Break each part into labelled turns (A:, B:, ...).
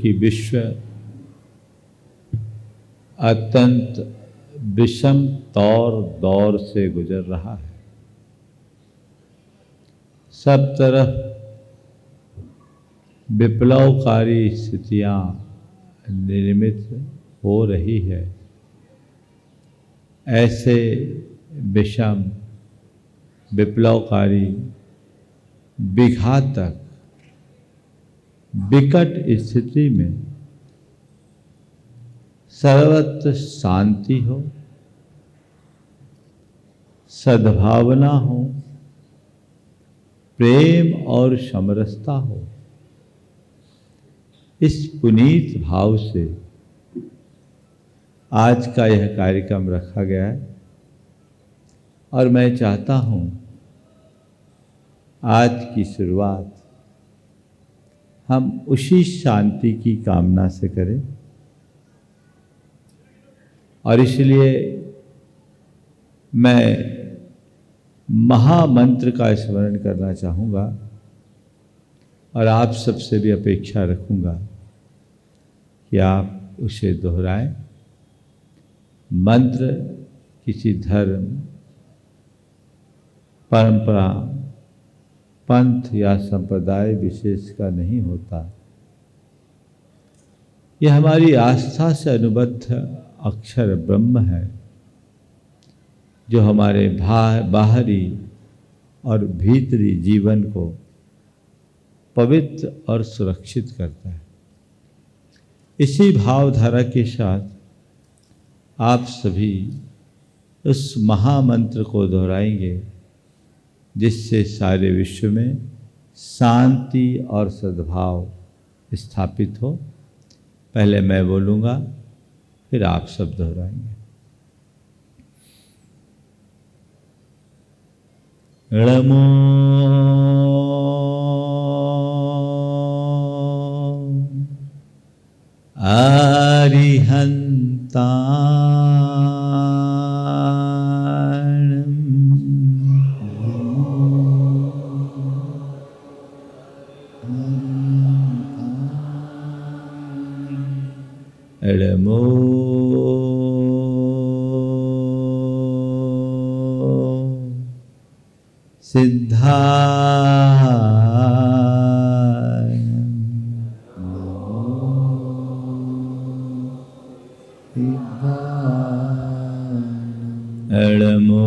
A: क्योंकि विश्व अत्यंत विषम दौर से गुजर रहा है। सब तरफ विप्लवकारी स्थितियां निर्मित हो रही है। ऐसे विषम विप्लवकारी विघातक विकट स्थिति में सर्वत्र शांति हो, सद्भावना हो, प्रेम और समरसता हो। इस पुनीत भाव से आज का यह कार्यक्रम रखा गया है और मैं चाहता हूं आज की शुरुआत हम उसी शांति की कामना से करें और इसलिए मैं महामंत्र का स्मरण करना चाहूँगा और आप सबसे भी अपेक्षा रखूँगा कि आप उसे दोहराएं। मंत्र किसी धर्म, परंपरा, पंथ या संप्रदाय विशेष का नहीं होता। यह हमारी आस्था से अनुबद्ध अक्षर ब्रह्म है जो हमारे बाहरी और भीतरी जीवन को पवित्र और सुरक्षित करता है। इसी भावधारा के साथ आप सभी उस महामंत्र को दोहराएंगे जिससे सारे विश्व में शांति और सद्भाव स्थापित हो। पहले मैं बोलूँगा, फिर आप सब दोहराएंगे। नमो नमो सिद्धाय नमो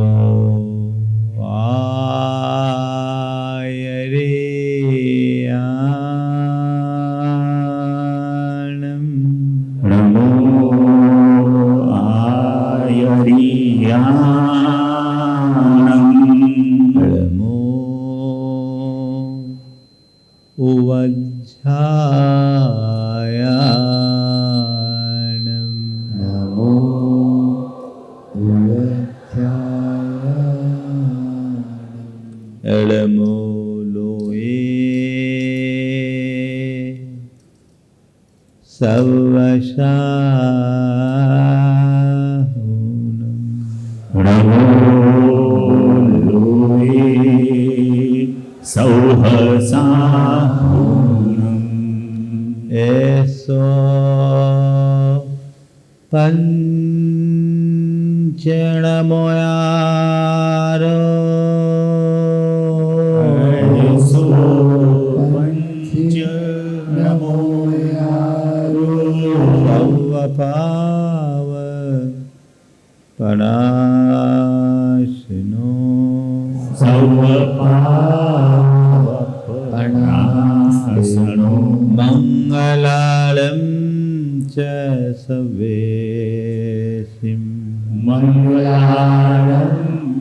A: मंगलालम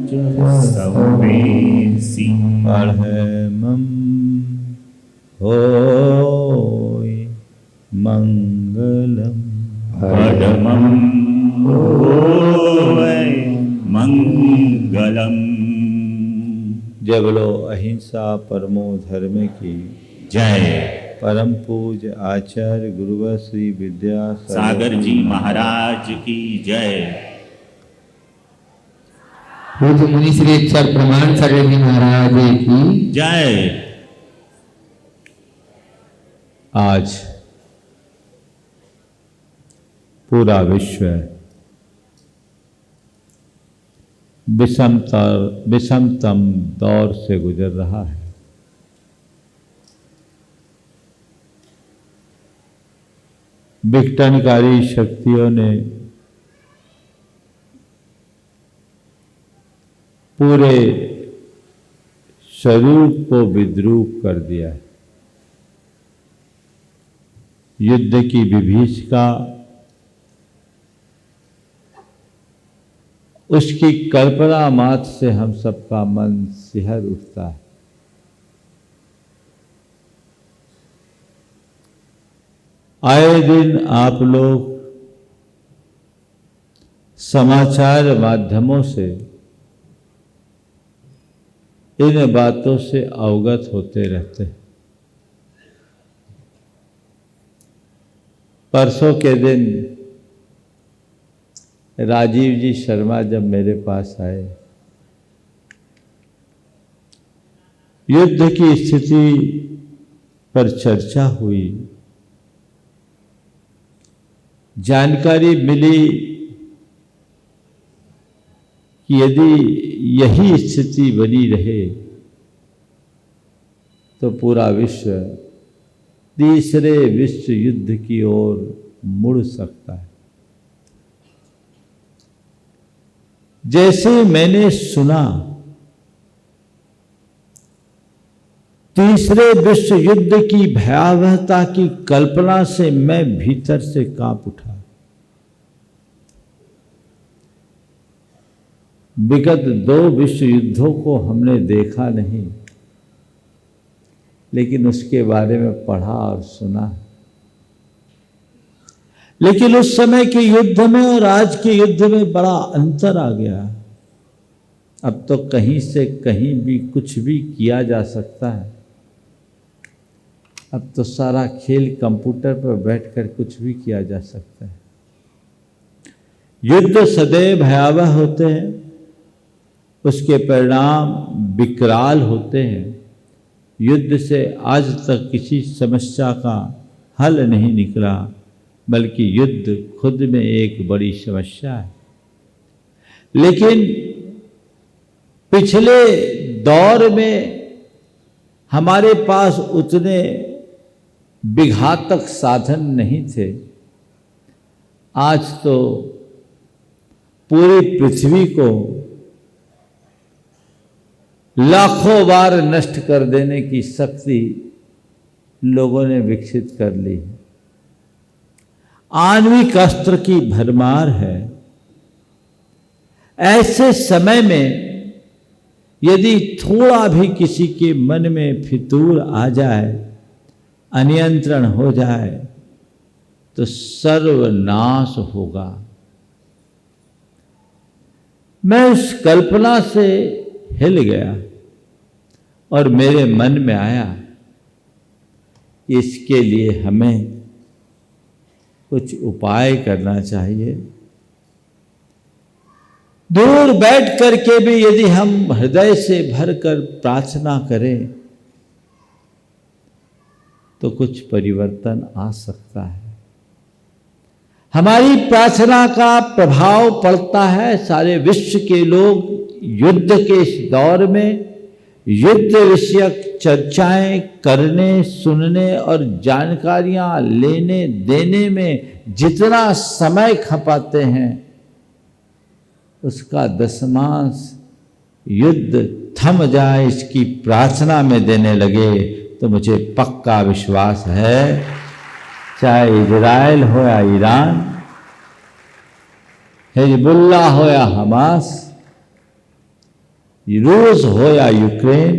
A: च सवेसिम परमं होय मंगलम जय बोलो अहिंसा परमो धर्म की
B: जय।
A: परम पूज्य आचार्य गुरुवर श्री
B: विद्यासागर जी महाराज की जय।
C: पूज्य मुनि श्री अक्षर प्रमाण सागर जी महाराज की
B: जय।
A: आज पूरा विश्व विषमतम दौर से गुजर रहा है। विघटनकारी शक्तियों ने पूरे स्वरूप को विद्रूप कर दिया है। युद्ध की विभीषिका, उसकी कल्पना मात्र से हम सबका मन सिहर उठता है। आए दिन आप लोग समाचार माध्यमों से इन बातों से अवगत होते रहते हैं। परसों के दिन राजीव जी शर्मा जब मेरे पास आए, युद्ध की स्थिति पर चर्चा हुई, जानकारी मिली कि यदि यही स्थिति बनी रहे तो पूरा विश्व तीसरे विश्व युद्ध की ओर मुड़ सकता है। जैसे मैंने सुना, तीसरे विश्व युद्ध की भयावहता की कल्पना से मैं भीतर से कांप उठा। विगत 2 विश्व युद्धों को हमने देखा नहीं, लेकिन उसके बारे में पढ़ा और सुना। लेकिन उस समय के युद्ध में और आज के युद्ध में बड़ा अंतर आ गया। अब तो कहीं से कहीं भी कुछ भी किया जा सकता है। अब तो सारा खेल कंप्यूटर पर बैठकर कुछ भी किया जा सकता है। युद्ध सदैव भयावह होते हैं, उसके परिणाम विकराल होते हैं। युद्ध से आज तक किसी समस्या का हल नहीं निकला, बल्कि युद्ध खुद में एक बड़ी समस्या है। लेकिन पिछले दौर में हमारे पास उतने विघातक साधन नहीं थे। आज तो पूरी पृथ्वी को लाखों बार नष्ट कर देने की शक्ति लोगों ने विकसित कर ली है। आणविक अस्त्र की भरमार है। ऐसे समय में यदि थोड़ा भी किसी के मन में फितूर आ जाए, अनियंत्रण हो जाए, तो सर्वनाश होगा। मैं उस कल्पना से हिल गया और मेरे मन में आया, इसके लिए हमें कुछ उपाय करना चाहिए। दूर बैठ करके भी यदि हम हृदय से भरकर प्रार्थना करें तो कुछ परिवर्तन आ सकता है। हमारी प्रार्थना का प्रभाव पड़ता है। सारे विश्व के लोग युद्ध के इस दौर में युद्ध विषयक चर्चाएं करने, सुनने और जानकारियां लेने देने में जितना समय खपाते हैं, उसका 10वांश युद्ध थम जाए इसकी प्रार्थना में देने लगे तो मुझे पक्का विश्वास है, चाहे इजराइल हो या ईरान, हिजबुल्लाह हो या हमास, रूस हो या यूक्रेन,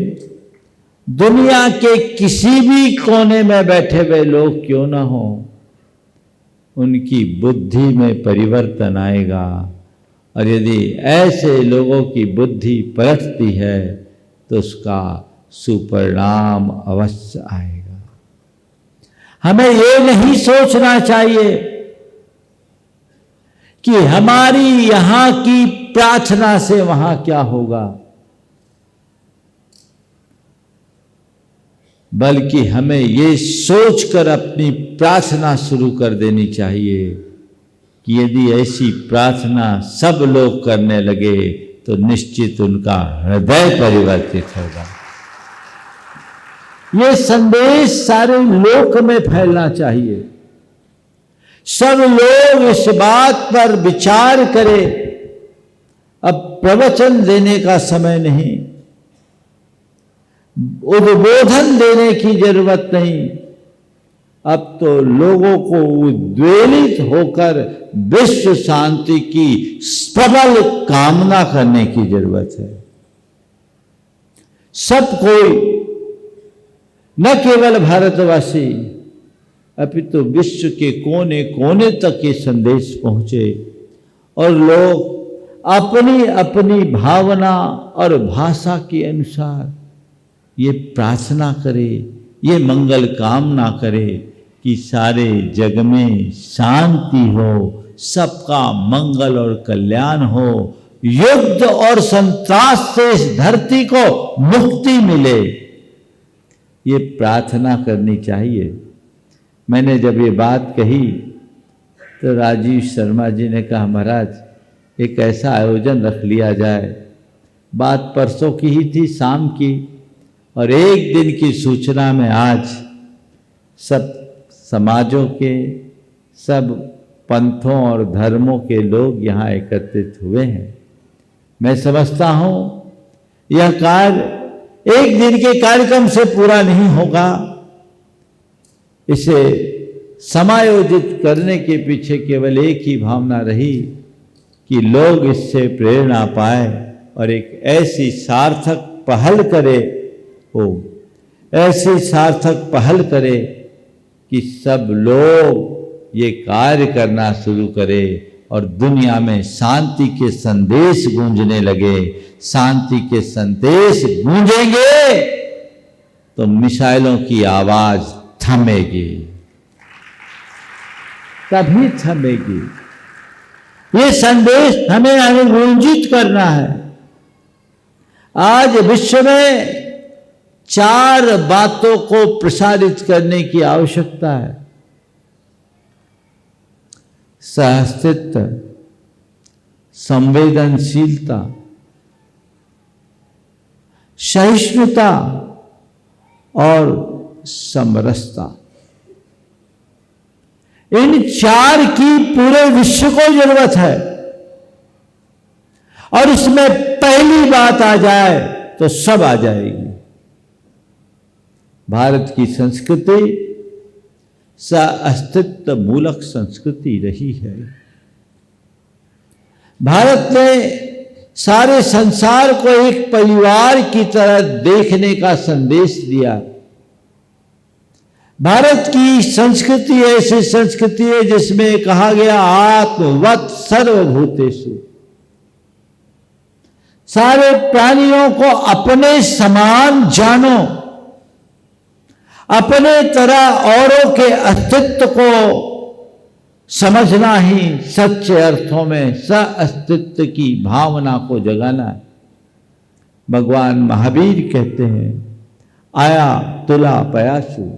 A: दुनिया के किसी भी कोने में बैठे हुए लोग क्यों ना हो, उनकी बुद्धि में परिवर्तन आएगा। और यदि ऐसे लोगों की बुद्धि पलटती है तो उसका सुपरिणाम अवश्य आएगा। हमें ये नहीं सोचना चाहिए कि हमारी यहां की प्रार्थना से वहां क्या होगा, बल्कि हमें ये सोचकर अपनी प्रार्थना शुरू कर देनी चाहिए कि यदि ऐसी प्रार्थना सब लोग करने लगे तो निश्चित उनका हृदय परिवर्तित होगा। ये संदेश सारे लोक में फैलना चाहिए। सब लोग इस बात पर विचार करें। अब प्रवचन देने का समय नहीं, उद्बोधन देने की जरूरत नहीं। अब तो लोगों को उद्वेलित होकर विश्व शांति की प्रबल कामना करने की जरूरत है। सब कोई, न केवल भारतवासी अपितु विश्व के कोने कोने तक ये संदेश पहुंचे और लोग अपनी अपनी भावना और भाषा के अनुसार ये प्रार्थना करे, ये मंगल कामना करे कि सारे जग में शांति हो, सबका मंगल और कल्याण हो, युद्ध और संत्रास से इस धरती को मुक्ति मिले। ये प्रार्थना करनी चाहिए। मैंने जब ये बात कही तो राजीव शर्मा जी ने कहा, महाराज एक ऐसा आयोजन रख लिया जाए। बात परसों की ही थी, शाम की, और एक दिन की सूचना में आज सब समाजों के, सब पंथों और धर्मों के लोग यहाँ एकत्रित हुए हैं। मैं समझता हूँ यह कार्य एक दिन के कार्यक्रम से पूरा नहीं होगा। इसे समायोजित करने के पीछे केवल एक ही भावना रही कि लोग इससे प्रेरणा पाए और एक ऐसी सार्थक पहल करे, ऐसी सार्थक पहल करे कि सब लोग ये कार्य करना शुरू करें और दुनिया में शांति के संदेश गूंजने लगे। शांति के संदेश गूंजेंगे तो मिसाइलों की आवाज थमेगी, तभी थमेगी। ये संदेश हमें अनुगूंजित करना है। आज विश्व में 4 बातों को प्रसारित करने की आवश्यकता है। सहअस्तित्व, संवेदनशीलता, सहिष्णुता और समरसता। इन 4 की पूरे विश्व को जरूरत है। और इसमें पहली बात आ जाए तो सब आ जाएगी। भारत की संस्कृति सहअस्तित्व मूलक संस्कृति रही है। भारत ने सारे संसार को एक परिवार की तरह देखने का संदेश दिया। भारत की संस्कृति ऐसी संस्कृति है जिसमें कहा गया आत्मवत् सर्वभूतेषु। सारे प्राणियों को अपने समान जानो, अपने तरह औरों के अस्तित्व को समझना ही सच्चे अर्थों में सहअस्तित्व की भावना को जगाना है। भगवान महावीर कहते हैं, आया तुला पयासु,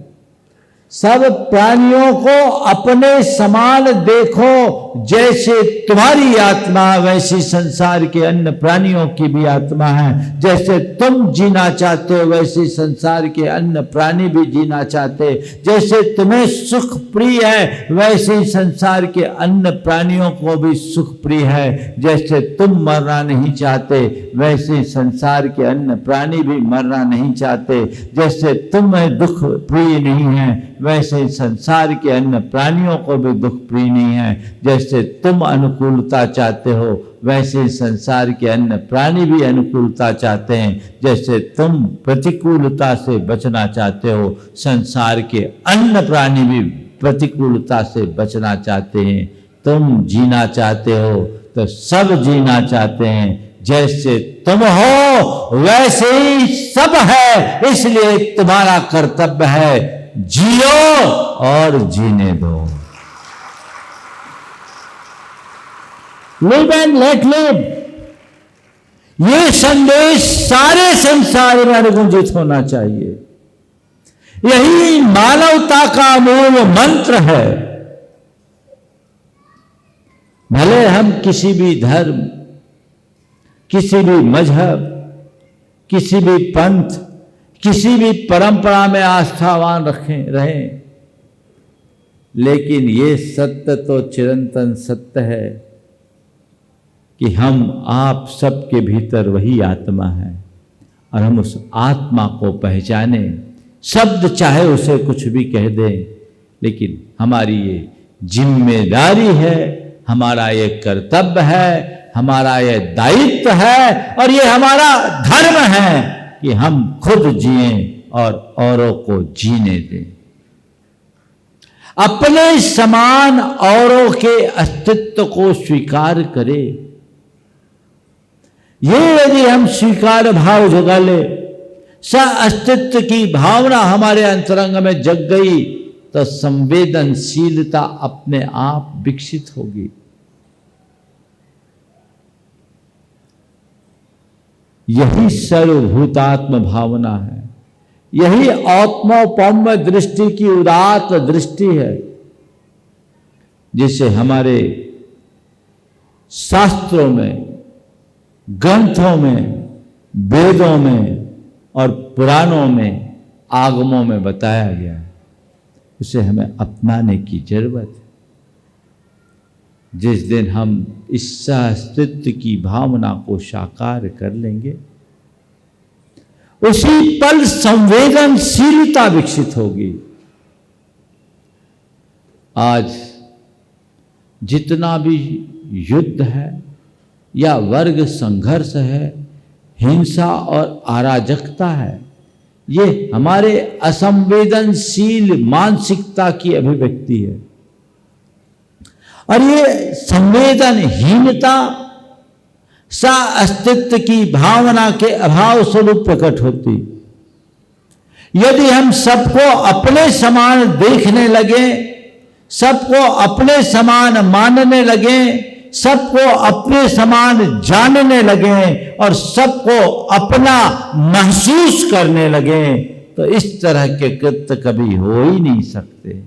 A: सब प्राणियों को अपने समान देखो। जैसे तुम्हारी आत्मा वैसी संसार के अन्य प्राणियों की भी आत्मा है। जैसे तुम जीना चाहते हो वैसे संसार के अन्य प्राणी भी जीना चाहते। जैसे तुम्हें सुख प्रिय है वैसे संसार के अन्य प्राणियों को भी सुख प्रिय है। जैसे तुम मरना नहीं चाहते वैसे संसार के अन्य प्राणी भी मरना नहीं चाहते। जैसे तुम्हें दुख प्रिय नहीं है वैसे संसार के अन्य प्राणियों को भी दुख प्रिय नहीं है। जैसे तुम अनुकूलता चाहते हो वैसे संसार के अन्य प्राणी भी अनुकूलता चाहते हैं। जैसे तुम प्रतिकूलता से बचना चाहते हो संसार के अन्य प्राणी भी प्रतिकूलता से बचना चाहते हैं। तुम जीना चाहते हो तो सब जीना चाहते हैं। जैसे तुम हो वैसे ही सब है, इसलिए तुम्हारा कर्तव्य है जियो और जीने दो। Live and let live. ये संदेश सारे संसार में अनुगुंजित होना चाहिए। यही मानवता का मूल मंत्र है। भले हम किसी भी धर्म, किसी भी मजहब, किसी भी पंथ, किसी भी परंपरा में आस्थावान रहें, लेकिन ये सत्य तो चिरंतन सत्य है कि हम आप सबके भीतर वही आत्मा है और हम उस आत्मा को पहचाने। शब्द चाहे उसे कुछ भी कह दें, लेकिन हमारी ये जिम्मेदारी है, हमारा ये कर्तव्य है, हमारा ये दायित्व है और ये हमारा धर्म है कि हम खुद जिएं और औरों को जीने दें। अपने समान औरों के अस्तित्व को स्वीकार करें। ये यदि हम स्वीकार भाव जगा ले, अस्तित्व की भावना हमारे अंतरंग में जग गई, तो संवेदनशीलता अपने आप विकसित होगी। यही सर्वभूतात्म भावना है, यही आत्मोपम्य दृष्टि की उदात्त दृष्टि है, जिसे हमारे शास्त्रों में, ग्रंथों में, वेदों में और पुराणों में, आगमों में बताया गया है। उसे हमें अपनाने की जरूरत है। जिस दिन हम इस अस्तित्व की भावना को साकार कर लेंगे, उसी पल संवेदनशीलता विकसित होगी। आज जितना भी युद्ध है या वर्ग संघर्ष है, हिंसा और अराजकता है, ये हमारे असंवेदनशील मानसिकता की अभिव्यक्ति है और ये संवेदनहीनता अस्तित्व की भावना के अभाव स्वरूप प्रकट होती। यदि हम सबको अपने समान देखने लगे, सबको अपने समान मानने लगे, सबको अपने समान जानने लगे और सबको अपना महसूस करने लगे, तो इस तरह के कृत्य कभी हो ही नहीं सकते।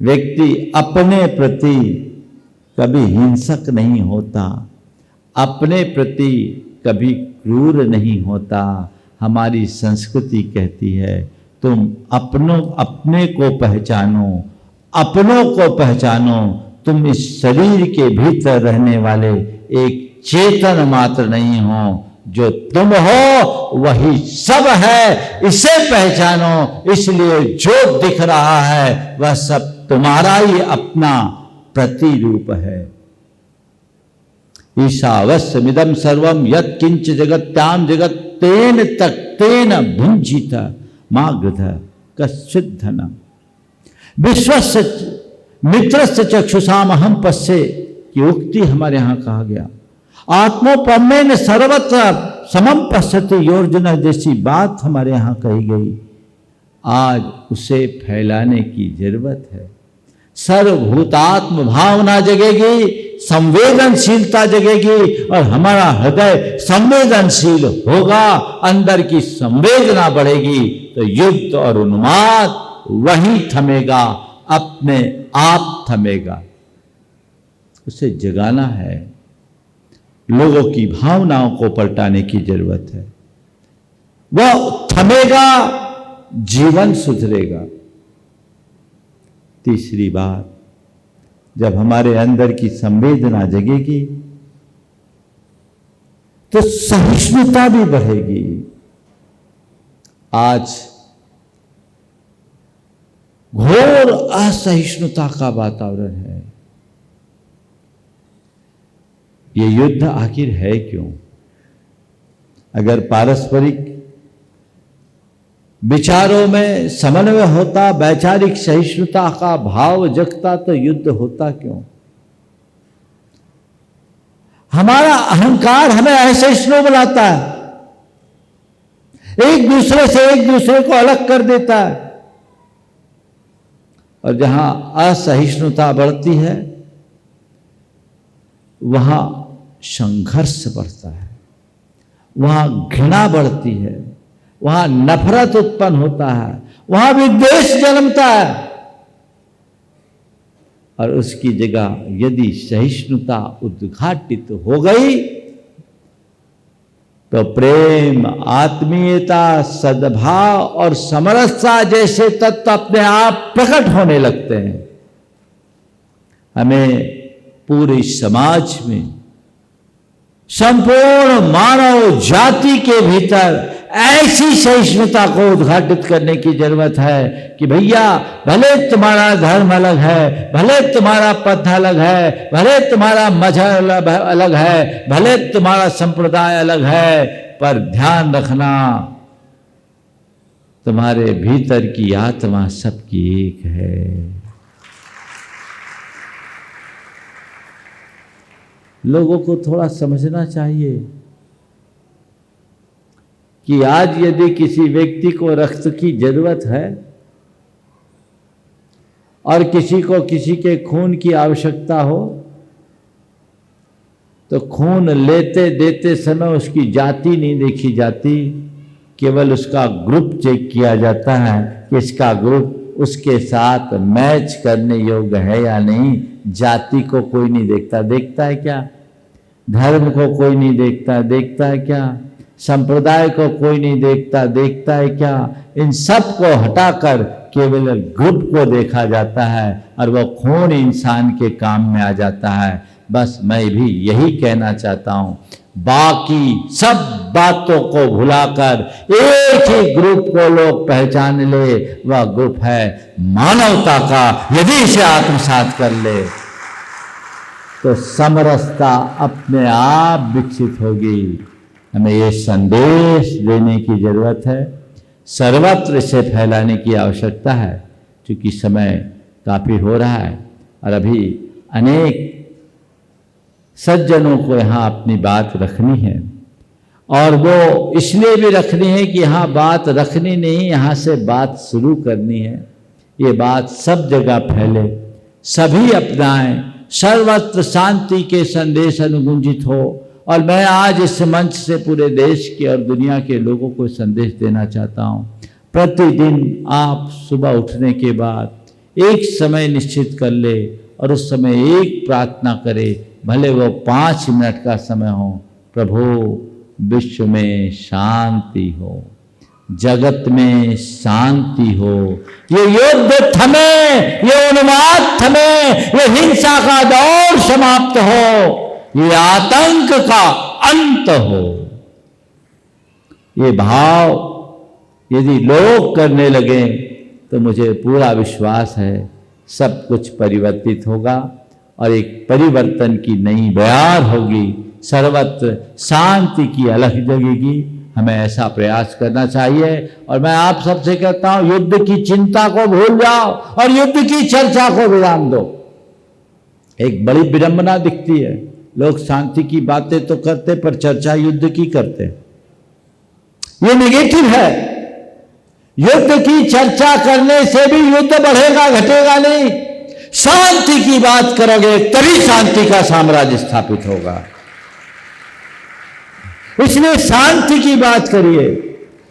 A: व्यक्ति अपने प्रति कभी हिंसक नहीं होता, अपने प्रति कभी क्रूर नहीं होता। हमारी संस्कृति कहती है, तुम अपने को पहचानो, अपनों को पहचानो। तुम इस शरीर के भीतर रहने वाले एक चेतन मात्र नहीं हो, जो तुम हो वही सब है, इसे पहचानो। इसलिए जो दिख रहा है वह सब तुम्हारा ही अपना प्रतिरूप है। ईशावस्यमिदं सर्वं यत् किंच जगत्याम जगत तेन तक्तेन भुंजित मागध कश्चिद्धनम। विश्वस्य मित्रस्य चक्षुषाम अहम पश्ये की उक्ति हमारे यहां कहा गया। आत्मोपम्येन सर्वत्र समम पश्यति योर्जुन जैसी बात हमारे यहां कही गई। आज उसे फैलाने की जरूरत है। सर्वभूतात्म भावना जगेगी, संवेदनशीलता जगेगी और हमारा हृदय संवेदनशील होगा, अंदर की संवेदना बढ़ेगी, तो युद्ध और उन्माद वही थमेगा, अपने आप थमेगा। उसे जगाना है, लोगों की भावनाओं को पलटाने की जरूरत है। वह थमेगा, जीवन सुधरेगा। तीसरी बात, जब हमारे अंदर की संवेदना जगेगी तो सहिष्णुता भी बढ़ेगी। आज घोर असहिष्णुता का वातावरण है। ये युद्ध आखिर है क्यों? अगर पारस्परिक विचारों में समन्वय होता, वैचारिक सहिष्णुता का भाव जगता, तो युद्ध होता क्यों? हमारा अहंकार हमें असहिष्णु बनाता है, एक दूसरे से एक दूसरे को अलग कर देता है। और जहां असहिष्णुता बढ़ती है वहां संघर्ष बढ़ता है, वहां घृणा बढ़ती है, वहां नफरत उत्पन्न होता है, वहां विद्वेष जन्मता है। और उसकी जगह यदि सहिष्णुता उद्घाटित हो गई तो प्रेम, आत्मीयता, सद्भाव और समरसता जैसे तत्व अपने आप प्रकट होने लगते हैं। हमें पूरे समाज में, संपूर्ण मानव जाति के भीतर ऐसी सहिष्णुता को उद्घाटित करने की जरूरत है कि भैया, भले तुम्हारा धर्म अलग है, भले तुम्हारा पंथ अलग है, भले तुम्हारा मजहब अलग है, भले तुम्हारा संप्रदाय अलग है, पर ध्यान रखना तुम्हारे भीतर की आत्मा सबकी एक है। लोगों को थोड़ा समझना चाहिए कि आज यदि किसी व्यक्ति को रक्त की जरूरत है और किसी को किसी के खून की आवश्यकता हो, तो खून लेते देते समय उसकी जाति नहीं देखी जाती, केवल उसका ग्रुप चेक किया जाता है कि इसका ग्रुप उसके साथ मैच करने योग्य है या नहीं। जाति को कोई नहीं देखता, देखता है क्या? धर्म को कोई नहीं देखता, देखता है क्या? संप्रदाय को कोई नहीं देखता, देखता है क्या? इन सब को हटाकर केवल ग्रुप को देखा जाता है और वह खून इंसान के काम में आ जाता है। बस मैं भी यही कहना चाहता हूं, बाकी सब बातों को भुलाकर एक ही ग्रुप को लोग पहचान ले, वह ग्रुप है मानवता का। यदि इसे आत्मसात कर ले तो समरसता अपने आप विकसित होगी। हमें ये संदेश देने की जरूरत है, सर्वत्र इसे फैलाने की आवश्यकता है, क्योंकि समय काफ़ी हो रहा है और अभी अनेक सज्जनों को यहाँ अपनी बात रखनी है। और वो इसलिए भी रखनी है कि यहाँ बात रखनी नहीं, यहाँ से बात शुरू करनी है। ये बात सब जगह फैले, सभी अपनाएं, सर्वत्र शांति के संदेश अनुगुंजित हो। और मैं आज इस मंच से पूरे देश के और दुनिया के लोगों को संदेश देना चाहता हूँ, प्रतिदिन आप सुबह उठने के बाद एक समय निश्चित कर ले और उस समय एक प्रार्थना करे, भले वो 5 मिनट का समय हो। प्रभु, विश्व में शांति हो, जगत में शांति हो, ये युद्ध थमे, ये उन्माद थमे, ये हिंसा का दौर समाप्त हो, ये आतंक का अंत हो। ये भाव यदि लोग करने लगे तो मुझे पूरा विश्वास है सब कुछ परिवर्तित होगा और एक परिवर्तन की नई बयार होगी, सर्वत्र शांति की अलख जगेगी। हमें ऐसा प्रयास करना चाहिए। और मैं आप सबसे कहता हूं, युद्ध की चिंता को भूल जाओ और युद्ध की चर्चा को विराम दो। एक बड़ी विडंबना दिखती है, लोग शांति की बातें तो करते पर चर्चा युद्ध की करते। ये नेगेटिव है। युद्ध की चर्चा करने से भी युद्ध बढ़ेगा, घटेगा नहीं। शांति की बात करोगे तभी शांति का साम्राज्य स्थापित होगा। इसलिए शांति की बात करिए,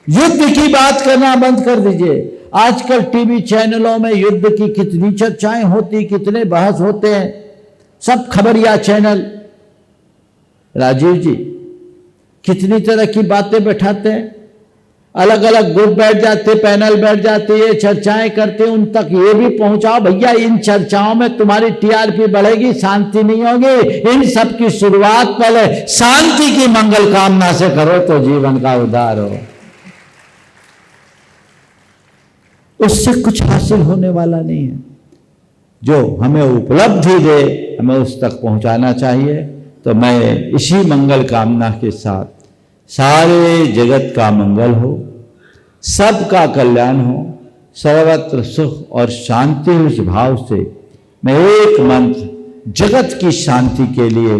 A: युद्ध की बात करना बंद कर दीजिए। आजकल टीवी चैनलों में युद्ध की कितनी चर्चाएं होती, कितने बहस होते हैं। सब खबरिया चैनल, राजीव जी कितनी तरह की बातें बैठाते हैं, अलग अलग ग्रुप बैठ जाते, पैनल बैठ जाते, ये चर्चाएं करते, उन तक ये भी पहुंचाओ भैया इन चर्चाओं में तुम्हारी टीआरपी बढ़ेगी, शांति नहीं होगी। इन सब की शुरुआत पहले शांति की मंगल कामना से करो तो जीवन का उद्धार हो। उससे कुछ हासिल होने वाला नहीं है। जो हमें उपलब्धि दे हमें उस तक पहुंचाना चाहिए। तो मैं इसी मंगल कामना के साथ सारे जगत का मंगल हो, सबका कल्याण हो, सर्वत्र सुख और शांति उस भाव से मैं एक मंत्र जगत की शांति के लिए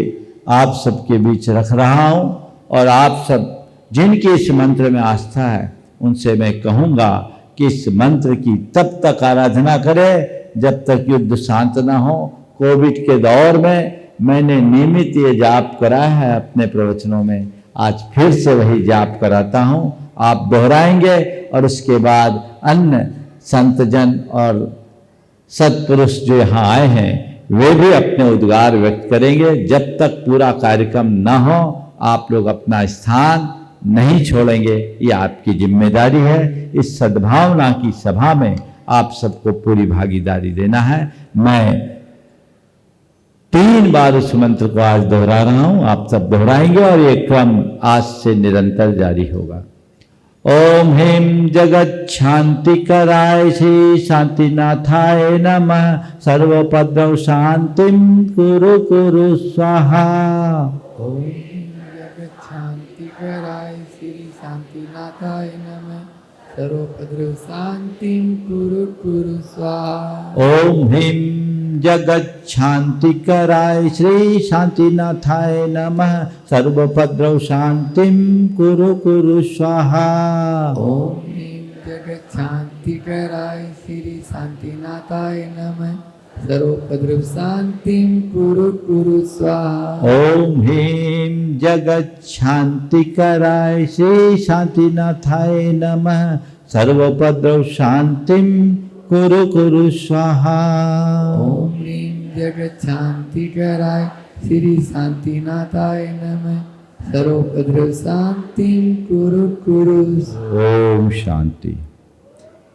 A: आप सबके बीच रख रहा हूं। और आप सब जिनकी इस मंत्र में आस्था है उनसे मैं कहूँगा कि इस मंत्र की तब तक आराधना करें जब तक युद्ध शांत ना हो। कोविड के दौर में मैंने नियमित ये जाप कराया है अपने प्रवचनों में, आज फिर से वही जाप कराता हूँ। आप दोहराएंगे और उसके बाद अन्य संतजन और सत्पुरुष जो यहाँ आए हैं वे भी अपने उद्गार व्यक्त करेंगे। जब तक पूरा कार्यक्रम न हो आप लोग अपना स्थान नहीं छोड़ेंगे, ये आपकी जिम्मेदारी है। इस सद्भावना की सभा में आप सबको पूरी भागीदारी देना है। मैं 3 बार उस मंत्र को आज दोहरा रहा हूं, आप सब दोहराएंगे और ये क्रम आज से निरंतर जारी होगा। ओम ह्रीं जगत शांति कराय श्री शांतिनाथाय नमः। सर्वोपद्रव शांतिं कुरु कुरु स्वाहा।
D: ओम जगत शांति कराय श्री शांतिनाथाय नमः। सर्वोपद्रव शांतिं कुरु कुरु स्वाहा।
A: ओम ह्रीं जगत शांति कराय श्री शांतिनाथाय नमः। सर्वोपद्रव शांतिं कुरु कुरु स्वाहा।
D: ओम ह्रीं जगत शांति कराय श्री शांतिनाथाय नमः। सर्वोपद्रव शांतिं कुरु कुरु स्वाहा।
A: ओम ह्रीं जगत शांति कराय श्री शांतिनाथाय नमः। सर्वोपद्रव शांतिं कुरु कुरु स्वाहा।
D: ओम ह्रीं जगत शांति कराय श्री शांतिनाथाय नमः। सर्वोपद्रव शांतिं कुरु कुरु।
A: ओम शांति।